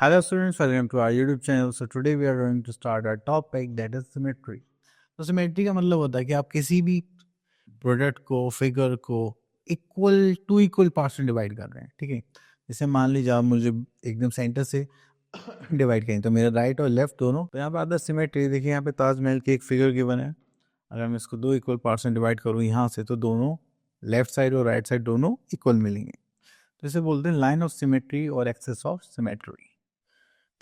Hello students, welcome to our YouTube channel. So today we are going to start our topic that is symmetry. तो symmetry का मतलब होता है कि आप किसी भी प्रोडक्ट को फिगर को इक्वल पार्ट्स में डिवाइड कर रहे हैं, ठीक है। जैसे मान लीजिए आप मुझे एकदम सेंटर से डिवाइड करें तो मेरा राइट और लेफ्ट दोनों, तो यहाँ पे आता है सिमेट्री। देखिए यहाँ पे ताजमहल की एक फिगर गिवन है। अगर मैं इसको दो इक्वल पार्ट्स में डिवाइड करूँ यहाँ से, तो दोनों लेफ्ट साइड और राइट साइड दोनों इक्वल मिलेंगे। तो इसे बोलते हैं लाइन ऑफ सिमेट्री और एक्सेस ऑफ सिमेट्री,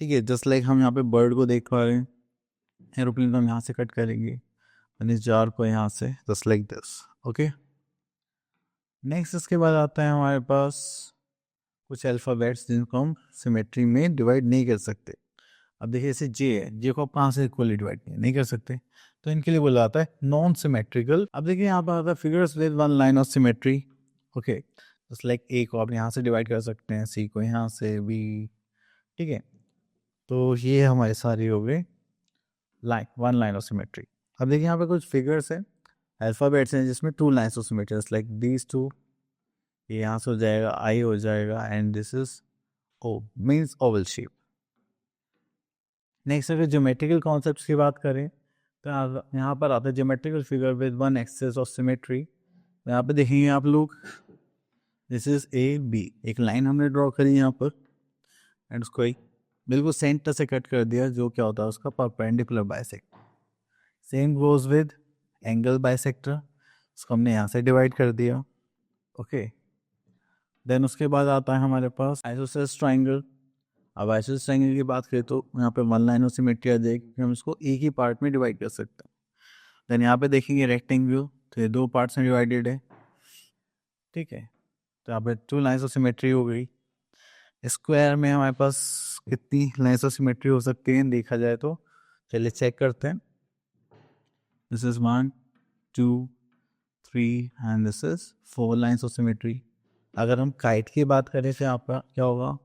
ठीक है। जस्ट लाइक हम यहाँ पे बर्ड को देख पा रहे हैं, एरोप्लेन को हम यहाँ से कट करेंगे और इस जार को यहाँ से, just like this, okay. Next इसके बाद आता है हमारे पास कुछ अल्फ़ाबेट्स जिनको हम सिमेट्री में डिवाइड नहीं कर सकते। अब देखिए जैसे जे है, जे को आप कहाँ से इक्वली डिवाइड नहीं कर सकते, तो इनके लिए बोला जाता है नॉन सिमेट्रिकल। अब देखिए यहाँ पर आता है figures with one line of symmetry, okay. Just like a को आप यहाँ से डिवाइड कर सकते हैं, सी को यहाँ से, बी, ठीक है। तो ये हमारे सारे हो गए वन लाइन ऑफ सिमेट्री। अब देखिए यहाँ पे कुछ फिगर्स हैं, अल्फ़ाबेट्स हैं जिसमें two lines of symmetry, like these two, ये यहाँ से हो जाएगा, आई हो जाएगा, and this is O, means oval shape. Next अगर ज्योमेट्रिकल कॉन्सेप्ट्स की बात करें तो यहाँ पर आता है geometrical figure with one axis of symmetry. तो यहाँ पे देखेंगे आप लोग, दिस इज ए बी, एक लाइन हमने ड्रॉ करी यहाँ पर एंड उसको एक बिल्कुल सेंटर से कट कर दिया, जो क्या होता है उसका perpendicular bisector. Same goes with angle bisector, उसको हमने यहाँ से डिवाइड कर दिया, ओके। देन उसके बाद आता है हमारे पास आइसोसेलेस ट्राइंगल। अब आइसोसेलेस ट्राइंगल की बात करें तो यहाँ पे वन लाइन ऑफ सिमेट्री आ जाएगी, हम इसको एक ही पार्ट में डिवाइड कर सकते हैं। देन यहाँ पे देखेंगे रेक्टेंगल, तो ये दो पार्ट्स में डिवाइडेड है, ठीक है। तो यहाँ पे टू लाइन्स ऑफ सिमेट्री हो गई। स्क्वायर में हमारे पास कितनी लाइन्स ऑफ सिमेट्री हो सकती हैं देखा जाए तो, चलिए चेक करते हैं। This is 1 2 3 and this is 4 lines of symmetry. अगर हम काइट की बात करें तो यहाँ पर क्या होगा,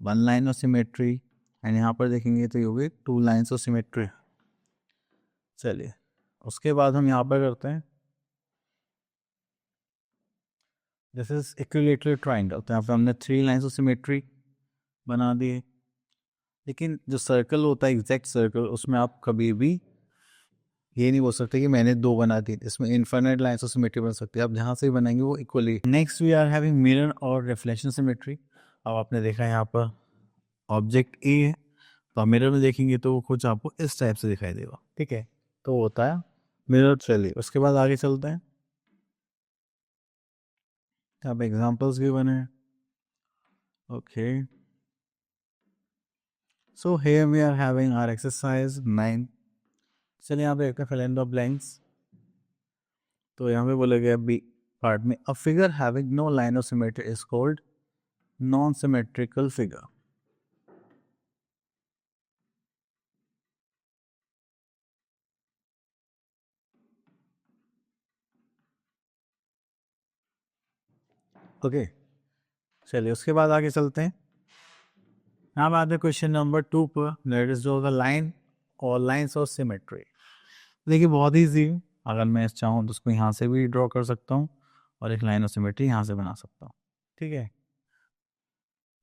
one line of symmetry, and यहाँ पर देखेंगे तो ये होगी टू लाइन्स ऑफ सिमेट्री। चलिए उसके बाद हम यहाँ पर करते हैं, दिस इज इक्विलेटरल ट्राइंगल। तो यहाँ पर हमने थ्री लाइन्स ऑफ सिमेट्री बना दिए। लेकिन जो सर्कल होता है एग्जैक्ट सर्कल, उसमें आप कभी भी ये नहीं बोल सकते कि मैंने दो बना दी, इसमें इन्फिनिट लाइन्स ऑफ सिमेट्री बन सकती है, आप जहाँ से भी बनाएंगे वो equally. Next we are having mirror और रिफ्लेक्शन सिमेट्री। अब आपने देखा यहाँ पर ऑब्जेक्ट ए है, तो आप मिरर में देखेंगे तो वो कुछ आपको इस टाइप से दिखाई देगा, ठीक है। तो होता है मिरर। चलिए उसके बाद आगे चलते हैं, अब एग्जाम्पल्स भी बने, okay. So here we are having our exercise 9। चलिए यहाँ पे एक फिल इन द ब्लैंक्स। तो यहाँ पे बोला गया बी पार्ट में, a figure having no line of symmetry is called non symmetrical figure. Okay, चलिए उसके बाद आगे चलते हैं। यहाँ पे आते हैं क्वेश्चन नंबर 2 पर, दैट इज जो द लाइन और लाइंस ऑफ सिमेट्री। देखिए बहुत ईजी है, अगर मैं चाहूँ तो उसको यहाँ से भी ड्रॉ कर सकता हूँ और एक लाइन ऑफ सिमेट्री यहाँ से बना सकता हूँ, ठीक है।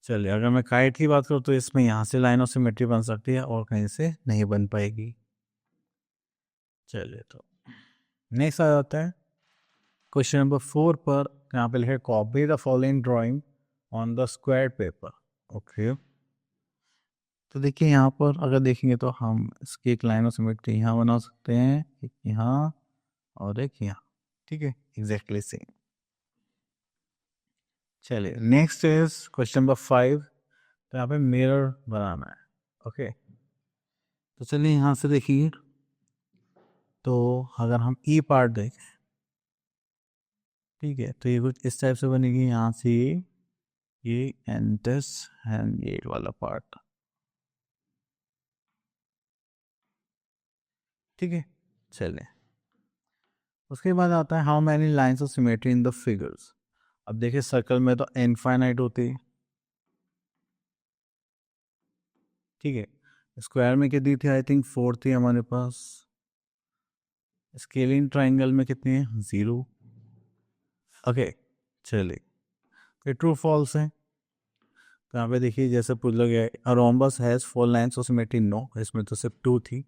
चलिए अगर मैं काइट की बात करूँ तो इसमें यहाँ से लाइन ऑफ सिमेट्री बन सकती है और कहीं से नहीं बन पाएगी। चलिए तो नेक्स्ट आ जाता है क्वेश्चन नंबर 4 पर। यहाँ पे लिखे copy the following drawing on the square paper, okay. तो देखिए यहाँ पर अगर देखेंगे तो हम इसकी एक लाइन ऑफ सिमेट्री यहाँ बना सकते हैं, एक यहाँ और एक यहाँ, ठीक है, एग्जैक्टली सेम। चलिए नेक्स्ट इज क्वेश्चन नंबर 5। तो यहाँ पे मिरर बनाना है, ओके। तो चलिए यहाँ से देखिए, तो अगर हम ई पार्ट देखें, ठीक है, तो ये कुछ इस टाइप से बनेगी, यहाँ से ये एंड दिस एंड ये वाला पार्ट, ठीक है। चलिए उसके बाद आता है how many lines of symmetry in the figures. अब देखिए सर्कल में तो इनफाइनाइट होती है, ठीक है। स्क्वायर में कितनी थी, आई थिंक 4 थी हमारे पास। स्केलिंग ट्राइंगल में कितनी है, 0, ओके। चलिए फिर ट्रू फॉल्स है, तो यहाँ पे देखिए जैसे पूछ लो गया a rhombus has 4 lines of symmetry, no, इसमें तो सिर्फ 2 थी,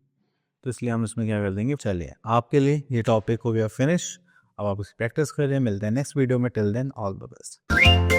तो इसलिए हम इसमें क्या कर देंगे। चलिए आपके लिए ये टॉपिक हो गया फिनिश, अब आप उसकी प्रैक्टिस करें। मिलते हैं नेक्स्ट वीडियो में, till then all the best.